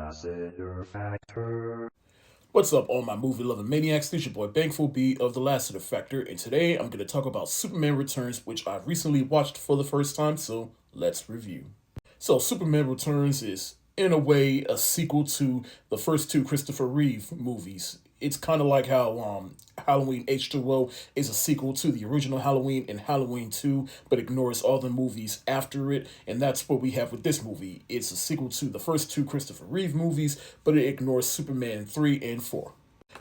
Lassiter Factor. What's up, all my movie-loving maniacs? This is your boy Bankful B of the Lassiter Factor, and today I'm going to talk about Superman Returns, which I recently watched for the first time, so let's review. So, Superman Returns is, in a way, a sequel to the first two Christopher Reeve movies. It's kind of like how Halloween H2O is a sequel to the original Halloween and Halloween 2, but ignores all the movies after it, and that's what we have with this movie. It's a sequel to the first two Christopher Reeve movies, but it ignores Superman 3 and 4.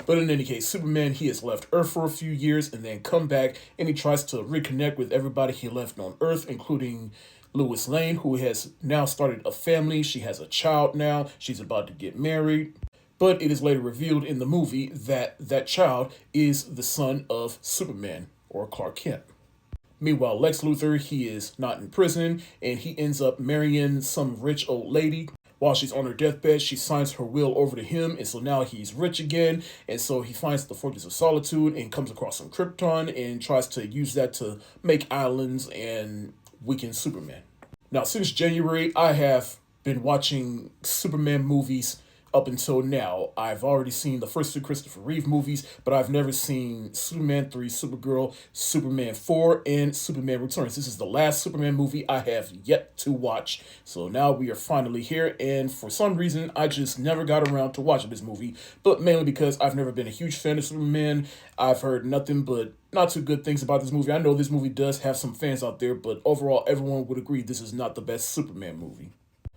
But in any case, Superman, he has left Earth for a few years and then come back, and he tries to reconnect with everybody he left on Earth, including Lois Lane, who has now started a family. She has a child now. She's about to get married. But it is later revealed in the movie that that child is the son of Superman, or Clark Kent. Meanwhile, Lex Luthor, he is not in prison, and he ends up marrying some rich old lady. While she's on her deathbed, she signs her will over to him, and so now he's rich again, and so he finds the Fortress of Solitude and comes across some Krypton and tries to use that to make islands and weaken Superman. Now, since January, I have been watching Superman movies up until now. I've already seen the first two Christopher Reeve movies, but I've never seen Superman 3, Supergirl, Superman 4, and Superman Returns. This is the last Superman movie I have yet to watch. So now we are finally here, and for some reason, I just never got around to watching this movie, but mainly because I've never been a huge fan of Superman. I've heard nothing but not too good things about this movie. I know this movie does have some fans out there, but overall, everyone would agree this is not the best Superman movie.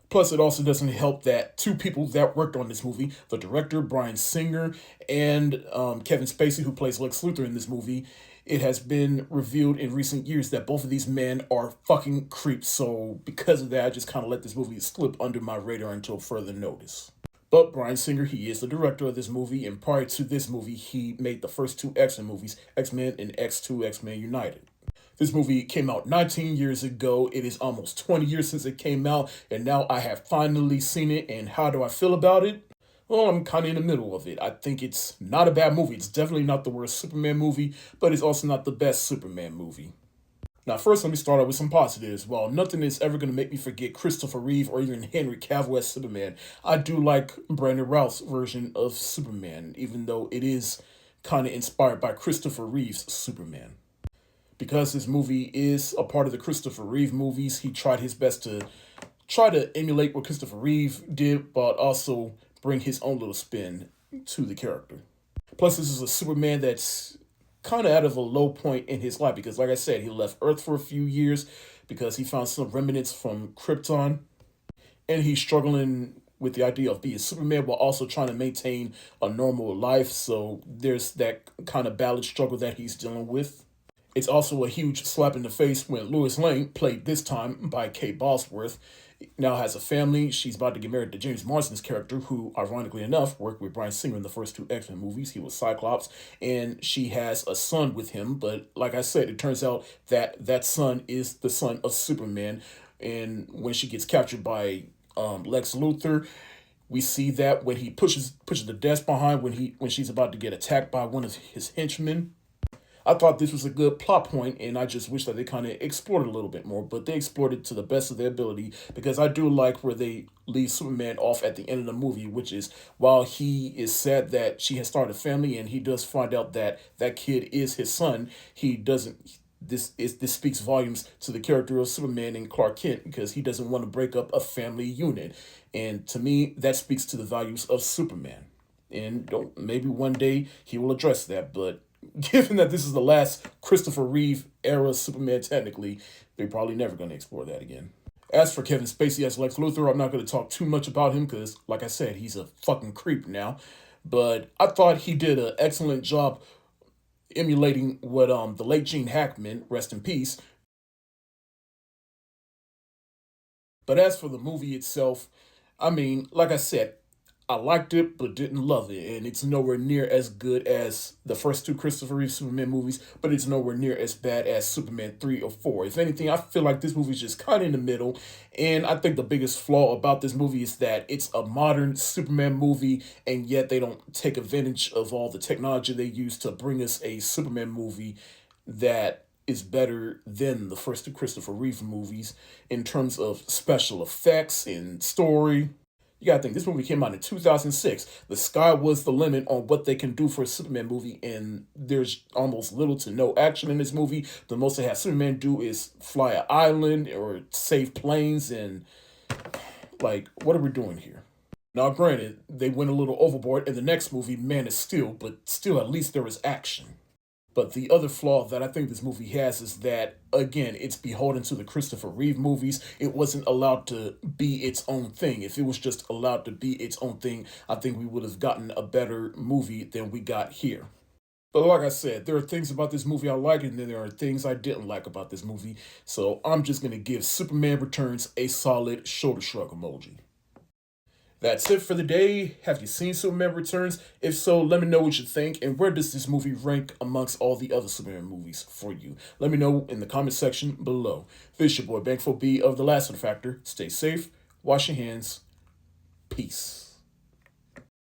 Plus, it also doesn't help that two people that worked on this movie, the director, Bryan Singer, and Kevin Spacey, who plays Lex Luthor in this movie, it has been revealed in recent years that both of these men are fucking creeps. So because of that, I just kind of let this movie slip under my radar until further notice. But Bryan Singer, he is the director of this movie, and prior to this movie, he made the first two X-Men movies, X-Men and X2, X-Men United. This movie came out 19 years ago. It is almost 20 years since it came out, and now I have finally seen it. And how do I feel about it? Well, I'm kind of in the middle of it. I think it's not a bad movie. It's definitely not the worst Superman movie, but it's also not the best Superman movie. Now, first, let me start out with some positives. While nothing is ever going to make me forget Christopher Reeve or even Henry Cavill as Superman, I do like Brandon Routh's version of Superman, even though it is kind of inspired by Christopher Reeve's Superman. Because this movie is a part of the Christopher Reeve movies, he tried his best to try to emulate what Christopher Reeve did, but also bring his own little spin to the character. Plus, this is a Superman that's kind of out of a low point in his life because, like I said, he left Earth for a few years because he found some remnants from Krypton, and he's struggling with the idea of being Superman while also trying to maintain a normal life. So there's that kind of balanced struggle that he's dealing with. It's also a huge slap in the face when Lois Lane, played this time by Kate Bosworth, now has a family. She's about to get married to James Marsden's character, who, ironically enough, worked with Bryan Singer in the first two X-Men movies. He was Cyclops, and she has a son with him. But like I said, it turns out that that son is the son of Superman. And when she gets captured by Lex Luthor, we see that when he pushes the desk behind when she's about to get attacked by one of his henchmen. I thought this was a good plot point, and I just wish that they kind of explored it a little bit more, but they explored it to the best of their ability because I do like where they leave Superman off at the end of the movie, which is while he is sad that she has started a family and he does find out that that kid is his son, he doesn't. This speaks volumes to the character of Superman and Clark Kent because he doesn't want to break up a family unit, and to me that speaks to the values of Superman. And maybe one day he will address that, but given that this is the last Christopher Reeve era Superman, technically, they're probably never going to explore that again. As for Kevin Spacey as Lex Luthor, I'm not going to talk too much about him because, like I said, he's a fucking creep now. But I thought he did an excellent job emulating what the late Gene Hackman, rest in peace. But as for the movie itself, I mean, like I said, I liked it, but didn't love it. And it's nowhere near as good as the first two Christopher Reeve Superman movies, but it's nowhere near as bad as Superman 3 or 4. If anything, I feel like this movie is just kind of in the middle. And I think the biggest flaw about this movie is that it's a modern Superman movie, and yet they don't take advantage of all the technology they use to bring us a Superman movie that is better than the first two Christopher Reeve movies in terms of special effects and story. You gotta think, this movie came out in 2006. The sky was the limit on what they can do for a Superman movie, and there's almost little to no action in this movie. The most they have Superman do is fly an island or save planes, and like, what are we doing here? Now, granted, they went a little overboard in the next movie, Man of Steel, but still, at least there was action. But the other flaw that I think this movie has is that, again, it's beholden to the Christopher Reeve movies. It wasn't allowed to be its own thing. If it was just allowed to be its own thing, I think we would have gotten a better movie than we got here. But like I said, there are things about this movie I like, and then there are things I didn't like about this movie. So I'm just going to give Superman Returns a solid shoulder shrug emoji. That's it for the day. Have you seen Superman Returns? If so, let me know what you think, and where does this movie rank amongst all the other Superman movies for you? Let me know in the comment section below. This is your boy Bankful B of the Lassiter Factor. Stay safe, wash your hands, peace.